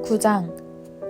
9장.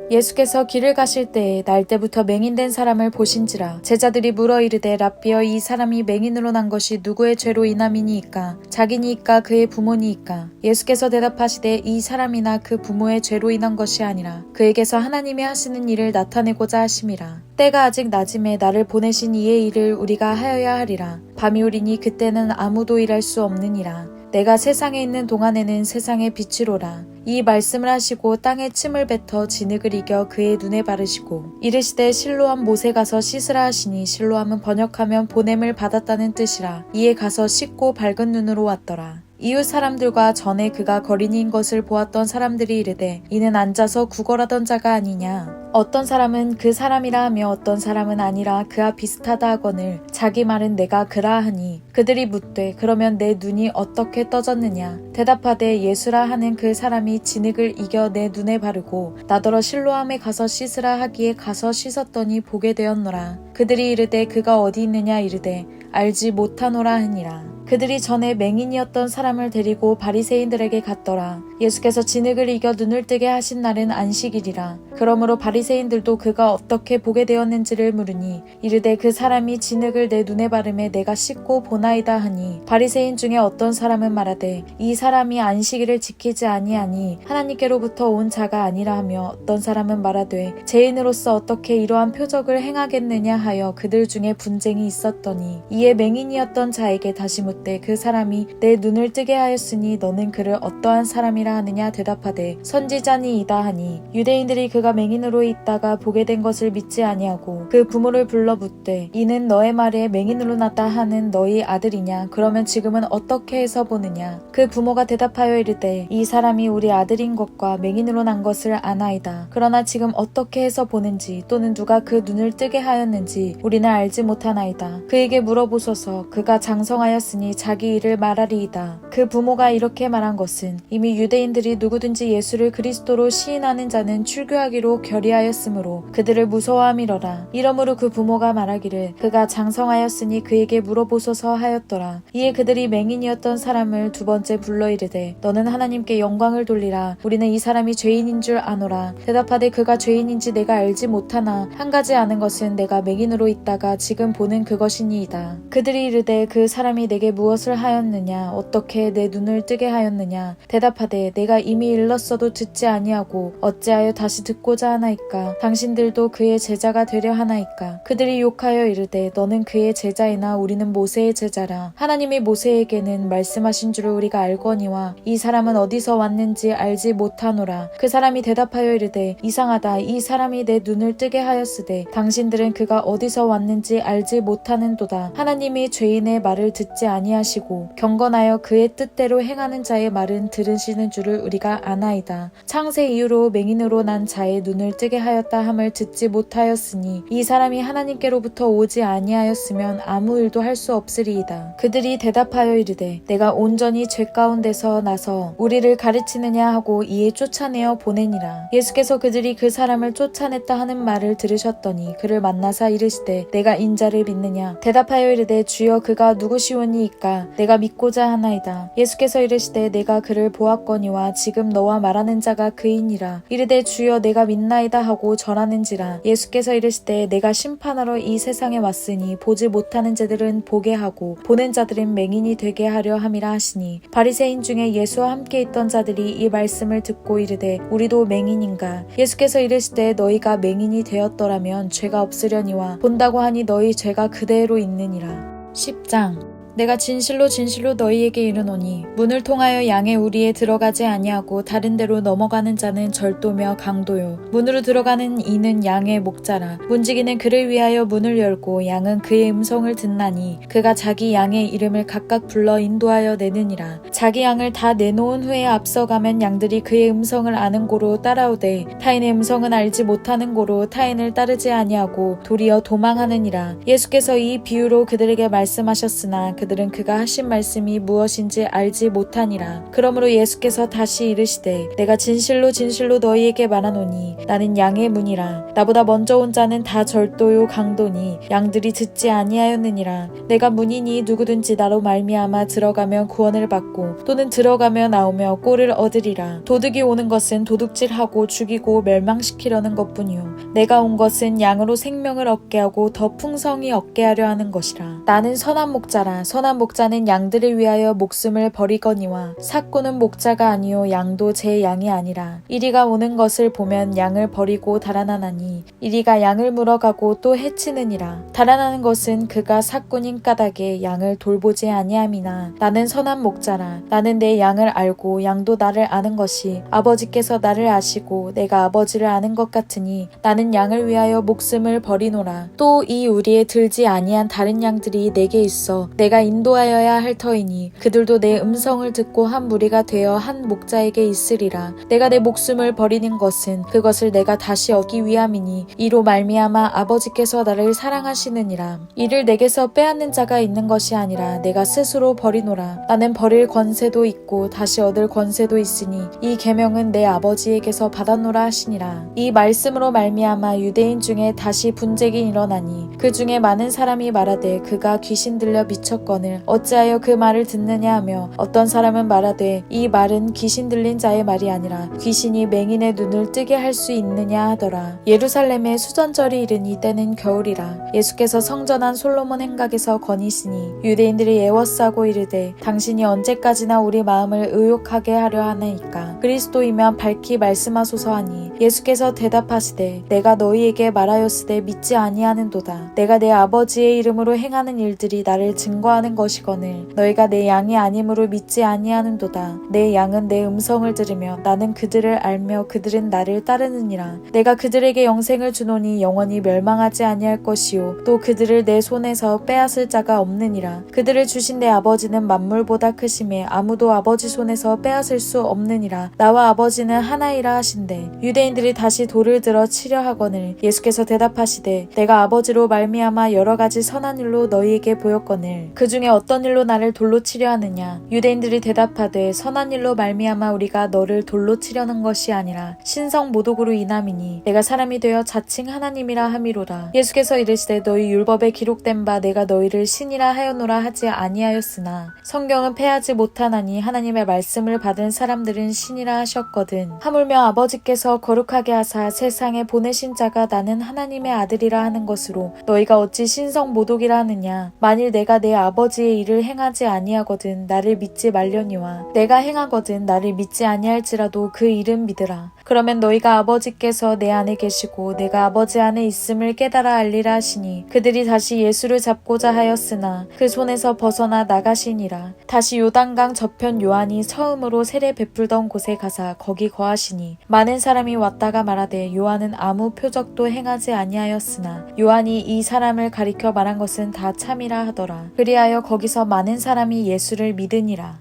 예수께서 길을 가실 때에 날 때부터 맹인된 사람을 보신지라. 제자들이 물어 이르되 랍비여, 이 사람이 맹인으로 난 것이 누구의 죄로 인함이니이까? 자기니이까 그의 부모니이까? 예수께서 대답하시되 이 사람이나 그 부모의 죄로 인한 것이 아니라 그에게서 하나님이 하시는 일을 나타내고자 하심이라. 때가 아직 낮음에 나를 보내신 이의 일을 우리가 하여야 하리라. 밤이 오리니 그때는 아무도 일할 수 없느니라. 내가 세상에 있는 동안에는 세상의 빛이로라. 이 말씀을 하시고 땅에 침을 뱉어 진흙을 이겨 그의 눈에 바르시고 이르시되 실로암 못에 가서 씻으라 하시니, 실로암은 번역하면 보냄을 받았다는 뜻이라. 이에 가서 씻고 밝은 눈으로 왔더라. 이웃 사람들과 전에 그가 거린이인 것을 보았던 사람들이 이르되 이는 앉아서 구걸하던 자가 아니냐. 어떤 사람은 그 사람이라 하며 어떤 사람은 아니라 그와 비슷하다 하거늘 자기 말은 내가 그라 하니, 그들이 묻되 그러면 내 눈이 어떻게 떠졌느냐. 대답하되 예수라 하는 그 사람이 진흙을 이겨 내 눈에 바르고 나더러 실로암에 가서 씻으라 하기에 가서 씻었더니 보게 되었노라. 그들이 이르되 그가 어디 있느냐 이르되 알지 못하노라 하니라. 그들이 전에 맹인이었던 사람을 데리고 바리새인들에게 갔더라. 예수께서 진흙을 이겨 눈을 뜨게 하신 날은 안식일이라. 그러므로 바리새인들도 그가 어떻게 보게 되었는지를 물으니 이르되 그 사람이 진흙을 내 눈에 바르매 내가 씻고 보나이다 하니, 바리새인 중에 어떤 사람은 말하되 이 사람이 안식일을 지키지 아니하니 하나님께로부터 온 자가 아니라 하며, 어떤 사람은 말하되 죄인으로서 어떻게 이러한 표적을 행하겠느냐 하여 그들 중에 분쟁이 있었더니, 이에 맹인이었던 자에게 다시 묻되 그 사람이 내 눈을 뜨게 하였으니 너는 그를 어떠한 사람이라 하느냐. 대답하되 선지자니이다 하니, 유대인들이 그가 맹인으로 있다가 보게 된 것을 믿지 아니하고 그 부모를 불러 묻되 이는 너의 말에 맹인으로 났다 하는 너희 아들이냐? 그러면 지금은 어떻게 해서 보느냐? 그 부모가 대답하여 이르되 이 사람이 우리 아들인 것과 맹인으로 난 것을 아나이다. 그러나 지금 어떻게 해서 보는지 또는 누가 그 눈을 뜨게 하였는지 우리는 알지 못하나이다. 그에게 물어보소서. 그가 장성하였으니 자기 일을 말하리이다. 그 부모가 이렇게 말한 것은 이미 유대인들이 누구든지 예수를 그리스도로 시인하는 자는 출교하기로 결의하였으므로 그들을 무서워함이러라. 이러므로 그 부모가 말하기를 그가 장성하였으니 그에게 물어보소서 하였더라. 이에 그들이 맹인이었던 사람을 두 번째 불러 이르되 너는 하나님께 영광을 돌리라. 우리는 이 사람이 죄인인 줄 아노라. 대답하되 그가 죄인인지 내가 알지 못하나 한 가지 아는 것은 내가 맹인으로 있다가 지금 보는 그것이니이다. 그들이 이르되 그 사람이 내게 무엇을 하였느냐? 어떻게 내 눈을 뜨게 하였느냐? 대답하되 내가 이미 일렀어도 듣지 아니하고 어찌하여 다시 듣고자 하나이까? 당신들도 그의 제자가 되려 하나이까? 그들이 욕하여 이르되 너는 그의 제자이나 우리는 모세의 제자라. 하나님이 모세에게는 말씀하신 줄을 우리가 알거니와 이 사람은 어디서 왔는지 알지 못하노라. 그 사람이 대답하여 이르되 이상하다. 이 사람이 내 눈을 뜨게 하였으되 당신들은 그가 어디서 왔는지 알지 못하는도다. 하나님이 죄인의 말을 듣지 아니하시고 경건하여 그의 뜻대로 행하는 자의 말은 들으시는 줄을 우리가 아나이다. 창세 이후로 맹인으로 난 자의 눈을 뜨게 하였다 함을 듣지 못하였으니 이 사람이 하나님께로부터 오지 아니하였으면 아무 일도 할 수 없으리이다. 그들이 대답하여 이르되 내가 온전히 죄 가운데서 나서 우리를 가르치느냐 하고 이에 쫓아내어 보내니라. 예수께서 그들이 그 사람을 쫓아냈다 하는 말을 들으셨더니 그를 만나사 이르시되 내가 인자를 믿느냐? 대답하여 이르되 주여 그가 누구시오니이까? 내가 믿고자 하나이다. 예수께서 이르시되 내가 그를 보았거니와 지금 너와 말하는 자가 그이니라. 이르되 주여 내가 믿나이다 하고 절하는지라. 예수께서 이르시되 내가 심판하러 이 세상에 왔으니 보지 못하는 자들은 보게 하고 보는 자들은 맹인이 되게 하려 함이라 하시니, 바리새인 중에 예수와 함께 있던 자들이 이 말씀을 듣고 이르되 우리도 맹인인가? 예수께서 이르시되 너희가 맹인이 되었더라면 죄가 없으려니와 본다고 하니 너희 죄가 그대로 있느니라. 10장. 내가 진실로 진실로 너희에게 이르노니 문을 통하여 양의 우리에 들어가지 아니하고 다른 데로 넘어가는 자는 절도며 강도요, 문으로 들어가는 이는 양의 목자라. 문지기는 그를 위하여 문을 열고 양은 그의 음성을 듣나니 그가 자기 양의 이름을 각각 불러 인도하여 내느니라. 자기 양을 다 내놓은 후에 앞서가면 양들이 그의 음성을 아는 고로 따라오되 타인의 음성은 알지 못하는 고로 타인을 따르지 아니하고 도리어 도망하느니라. 예수께서 이 비유로 그들에게 말씀하셨으나 그들은 그가 하신 말씀이 무엇인지 알지 못하니라. 그러므로 예수께서 다시 이르시되 내가 진실로 진실로 너희에게 말하노니 나는 양의 문이라. 나보다 먼저 온 자는 다 절도요 강도니 양들이 듣지 아니하였느니라. 내가 문이니 누구든지 나로 말미암아 들어가면 구원을 받고 또는 들어가며 나오며 꼴을 얻으리라. 도둑이 오는 것은 도둑질하고 죽이고 멸망시키려는 것뿐이요 내가 온 것은 양으로 생명을 얻게 하고 더 풍성히 얻게 하려 하는 것이라. 나는 선한 목자라. 선한 목자는 양들을 위하여 목숨을 버리거니와 삭고는 목자가 아니요 양도 제 양이 아니라. 이리가 오는 것을 보면 양을 버리고 달아나나니 이리가 양을 물어가고 또 해치느니라. 달아나는 것은 그가 삭고인 까닭에 양을 돌보지 아니함이나 나는 선한 목자라. 나는 내 양을 알고 양도 나를 아는 것이 아버지께서 나를 아시고 내가 아버지를 아는 것 같으니 나는 양을 위하여 목숨을 버리노라. 또 이 우리에 들지 아니한 다른 양들이 내게 있어 내가 인도하여야 할 터이니 그들도 내 음성을 듣고 한 무리가 되어 한 목자에게 있으리라. 내가 내 목숨을 버리는 것은 그것을 내가 다시 얻기 위함이니 이로 말미암아 아버지께서 나를 사랑하시느니라. 이를 내게서 빼앗는 자가 있는 것이 아니라 내가 스스로 버리노라. 나는 버릴 권세도 있고 다시 얻을 권세도 있으니 이 계명은 내 아버지에게서 받았노라 하시니라. 이 말씀으로 말미암아 유대인 중에 다시 분쟁이 일어나니 그 중에 많은 사람이 말하되 그가 귀신 들려 미쳤거늘 어찌하여 그 말을 듣느냐 하며 어떤 사람은 말하되 이 말은 귀신 들린 자의 말이 아니라 귀신이 맹인의 눈을 뜨게 할 수 있느냐 하더라. 예루살렘에 수전절이 이르니 때는 겨울이라. 예수께서 성전 안 솔로몬 행각에서 거니시니 유대인들이 애워싸고 이르되 당신이 언제까지나 우리 마음을 의욕하게 하려 하나이까. 그리스도이면 밝히 말씀하소서 하니 예수께서 대답하시되 내가 너희에게 말하였으되 믿지 아니하는도다. 내가 내 아버지의 이름으로 행하는 일들이 나를 증거하는 것이거늘 너희가 내 양이 아님으로 믿지 아니하는도다. 내 양은 내 음성을 들으며 나는 그들을 알며 그들은 나를 따르느니라. 내가 그들에게 영생을 주노니 영원히 멸망하지 아니할 것이요 또 그들을 내 손에서 빼앗을 자가 없느니라. 그들을 주신 내 아버지는 만물보다 크심에 아무도 아버지 손에서 빼앗을 수 없느니라. 나와 아버지는 하나이라 하신대. 유대인들이 다시 돌을 들어 치려 하거늘 예수께서 대답하시되 내가 아버지로 말미암아 여러 가지 선한 일로 너희에게 보였거늘 그 중에 어떤 일로 나를 돌로 치려 하느냐. 유대인들이 대답하되 선한 일로 말미암아 우리가 너를 돌로 치려는 것이 아니라 신성 모독으로 인함이니 내가 사람이 되어 자칭 하나님이라 함이로라. 예수께서 이르시되 너희 율법에 기록된 바 내가 너희를 신이라 하였노라 하지 아니하였으나 성경은 패하지 못하나니 하나님의 말씀을 받은 사람들은 신이라 하셨거든. 하물며 아버지께서 거룩하게 하사 세상에 보내신 자가 나는 하나님의 아들이라 하는 것으로 너희가 어찌 신성 모독이라 하느냐. 만일 내가 내 아버지의 일을 행하지 아니하거든 나를 믿지 말려니와 내가 행하거든 나를 믿지 아니할지라도 그 일은 믿으라. 그러면 너희가 아버지께서 내 안에 계시고 내가 아버지 안에 있음을 깨달아 알리라 하시니 그들이 다시 예수를 잡고자 하였으나 그 손에서 벗어나 나가시니라. 다시 요단강 저편 요한이 처음으로 세례 베풀던 곳에 가사 거기 거하시니 많은 사람이 왔다가 말하되 요한은 아무 표적도 행하지 아니하였으나 요한이 이 사람을 가리켜 말한 것은 다 참이라 하더라. 그리하여 거기서 많은 사람이 예수를 믿으니라.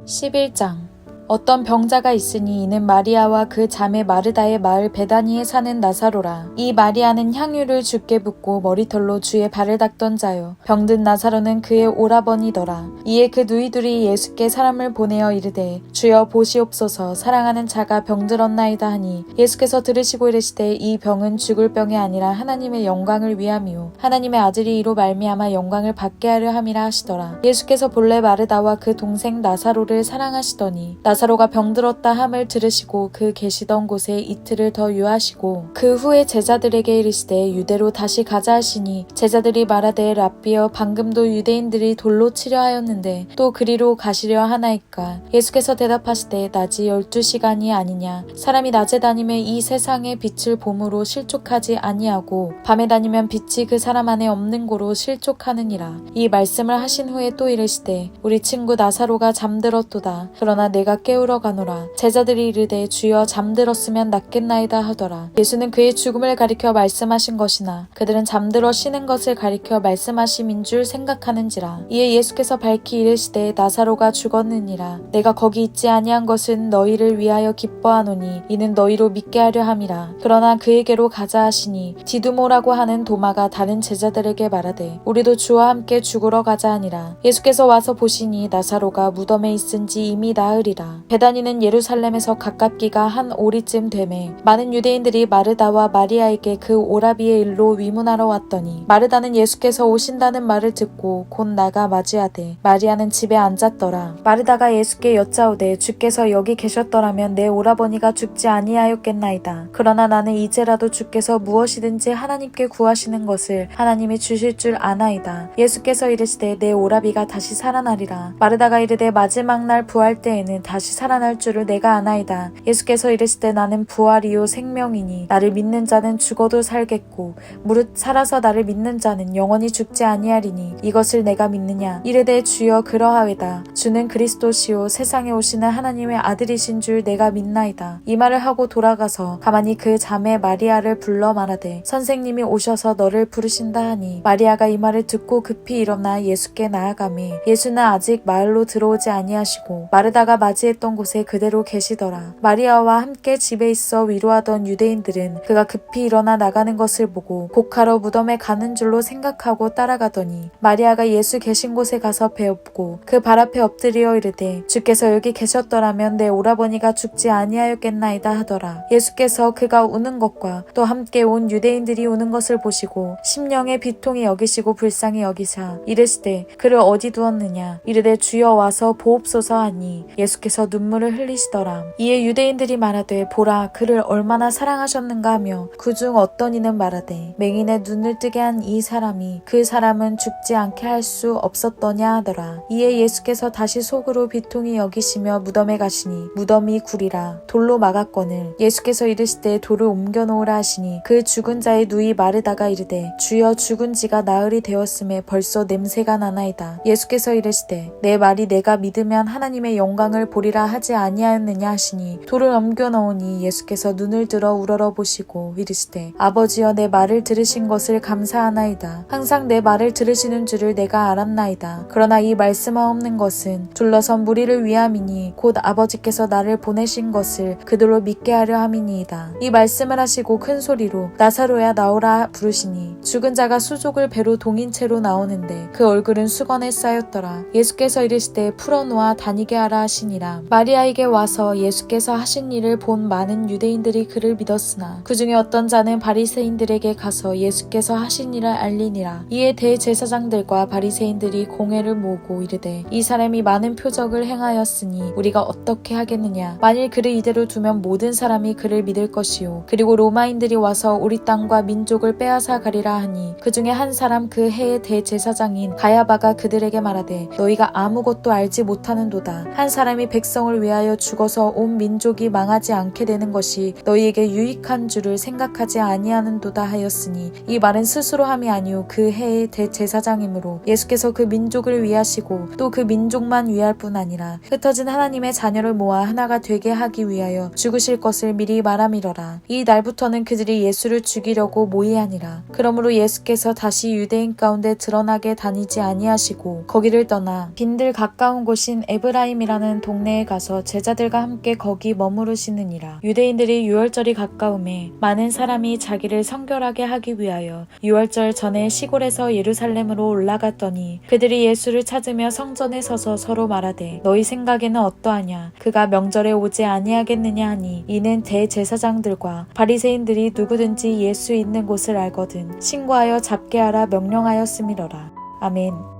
11장. 어떤 병자가 있으니 이는 마리아와 그 자매 마르다의 마을 베다니에 사는 나사로라. 이 마리아는 향유를 주께 붓고 머리털로 주의 발을 닦던 자요 병든 나사로는 그의 오라버니더라. 이에 그 누이들이 예수께 사람을 보내어 이르되 주여 보시옵소서 사랑하는 자가 병들었나이다 하니 예수께서 들으시고 이르시되 이 병은 죽을 병이 아니라 하나님의 영광을 위함이요 하나님의 아들이 이로 말미암아 영광을 받게 하려 함이라 하시더라. 예수께서 본래 마르다와 그 동생 나사로를 사랑하시더니 나사로가 병들었다 함을 들으시고 그 계시던 곳에 이틀을 더 유하시고 그 후에 제자들에게 이르시되 유대로 다시 가자 하시니 제자들이 말하되 랍비여 방금도 유대인들이 돌로 치려 하였는데 또 그리로 가시려 하나이까. 예수께서 대답하시되 낮이 12시간이 아니냐. 사람이 낮에 다니면 이 세상의 빛을 봄으로 실족하지 아니하고 밤에 다니면 빛이 그 사람 안에 없는 고로 실족하느니라. 이 말씀을 하신 후에 또 이르시되 우리 친구 나사로가 잠들었도다. 그러나 내가 깨우러 가노라. 제자들이 이르되 주여 잠들었으면 낫겠나이다 하더라. 예수는 그의 죽음을 가리켜 말씀하신 것이나 그들은 잠들어 쉬는 것을 가리켜 말씀하심인 줄 생각하는지라. 이에 예수께서 밝히 이르시되 나사로가 죽었느니라. 내가 거기 있지 아니한 것은 너희를 위하여 기뻐하노니 이는 너희로 믿게 하려 함이라. 그러나 그에게로 가자 하시니 디두모라고 하는 도마가 다른 제자들에게 말하되 우리도 주와 함께 죽으러 가자 하니라. 예수께서 와서 보시니 나사로가 무덤에 있은지 이미 나으리라. 베다니는 예루살렘에서 가깝기가 한 오리쯤 되매 많은 유대인들이 마르다와 마리아에게 그 오라비의 일로 위문하러 왔더니 마르다는 예수께서 오신다는 말을 듣고 곧 나가 맞이하되 마리아는 집에 앉았더라. 마르다가 예수께 여짜오되 주께서 여기 계셨더라면 내 오라버니가 죽지 아니하였겠나이다. 그러나 나는 이제라도 주께서 무엇이든지 하나님께 구하시는 것을 하나님이 주실 줄 아나이다. 예수께서 이르시되 내 오라비가 다시 살아나리라. 마르다가 이르되 마지막 날 부활 때에는 다시 살아날 줄을 내가 아나이다. 예수께서 이르시되 나는 부활이요 생명이니 나를 믿는 자는 죽어도 살겠고 무릇 살아서 나를 믿는 자는 영원히 죽지 아니하리니 이것을 내가 믿느냐. 이르되 주여 그러하외다. 주는 그리스도시요 세상에 오시는 하나님의 아들이신 줄 내가 믿나이다. 이 말을 하고 돌아가서 가만히 그 자매 마리아를 불러 말하되 선생님이 오셔서 너를 부르신다 하니 마리아가 이 말을 듣고 급히 일어나 예수께 나아가매 예수는 아직 마을로 들어오지 아니하시고 마르다가 맞이했던 곳에 그대로 계시더라. 마리아와 함께 집에 있어 위로하던 유대인들은 그가 급히 일어나 나가는 것을 보고 곡하러 무덤에 가는 줄로 생각하고 따라가더니 마리아가 예수 계신 곳에 가서 배엎고 그 발 앞에 엎드려 이르되 주께서 여기 계셨더라면 내 오라버니가 죽지 아니하였겠나이다 하더라. 예수께서 그가 우는 것과 또 함께 온 유대인들이 우는 것을 보시고 심령의 비통이 여기시고 불쌍히 여기사 이르시되 그를 어디 두었느냐. 이르되 주여 와서 보옵소서 하니 예수께서 눈물을 흘리시더라. 이에 유대인들이 말하되 보라 그를 얼마나 사랑하셨는가 하며 그중 어떤 이는 말하되 맹인의 눈을 뜨게 한 이 사람이 그 사람은 죽지 않게 할 수 없었더냐 하더라. 이에 예수께서 다시 속으로 비통히 여기시며 무덤에 가시니 무덤이 구리라 돌로 막았거늘 예수께서 이르시되 돌을 옮겨 놓으라 하시니 그 죽은 자의 누이 마르다가 이르되 주여 죽은 지가 나흘이 되었음에 벌써 냄새가 나나이다. 예수께서 이르시되 내 말이 내가 믿으면 하나님의 영광을 보리라 하지 아니하였느냐 하시니 돌을 옮겨 넣으니 예수께서 눈을 들어 우러러 보시고 이르시되 아버지여 내 말을 들으신 것을 감사하나이다. 항상 내 말을 들으시는 줄을 내가 알았나이다. 그러나 이 말씀하옵는 것은 둘러선 무리를 위함이니 곧 아버지께서 나를 보내신 것을 그들로 믿게 하려 함이니이다. 이 말씀을 하시고 큰 소리로 나사로야 나오라 부르시니 죽은 자가 수족을 배로 동인 채로 나오는데 그 얼굴은 수건에 쌓였더라. 예수께서 이르시되 풀어놓아 다니게 하라 하시니라. 마리아에게 와서 예수께서 하신 일을 본 많은 유대인들이 그를 믿었으나 그 중에 어떤 자는 바리새인들에게 가서 예수께서 하신 일을 알리니라. 이에 대제사장들과 바리새인들이 공회를 모으고 이르되 이 사람이 많은 표적을 행하였으니 우리가 어떻게 하겠느냐. 만일 그를 이대로 두면 모든 사람이 그를 믿을 것이요 그리고 로마인들이 와서 우리 땅과 민족을 빼앗아 가리라 하니 그 중에 한 사람 그 해의 대제사장인 가야바가 그들에게 말하되 너희가 아무것도 알지 못하는도다. 한 사람이 백성을 위하여 죽어서 온 민족이 망하지 않게 되는 것이 너희에게 유익한 줄을 생각하지 아니하는도다 하였으니 이 말은 스스로 함이 아니오 그 해의 대제사장이므로 예수께서 그 민족을 위하시고 또 그 민족만 위할 뿐 아니라 흩어진 하나님의 자녀를 모아 하나가 되게 하기 위하여 죽으실 것을 미리 말함이러라. 이 날부터는 그들이 예수를 죽이려고 모의하니라. 그러므로 예수께서 다시 유대인 가운데 드러나게 다니지 아니하시고 거기를 떠나 빈들 가까운 곳인 에브라임이라는 동네에 가서 제자들과 함께 거기 머무르시느니라. 유대인들이 유월절이 가까움에 많은 사람이 자기를 성결하게 하기 위하여 유월절 전에 시골에서 예루살렘으로 올라갔더니 그들이 예수를 찾으며 성전에 서서 서로 말하되 너희 생각에는 어떠하냐. 그가 명절에 오지 아니하겠느냐 하니 이는 대제사장들과 바리새인들이 누구든지 예수 있는 곳을 알거든 신고하여 잡게 하라 명령하였음이러라. 아멘.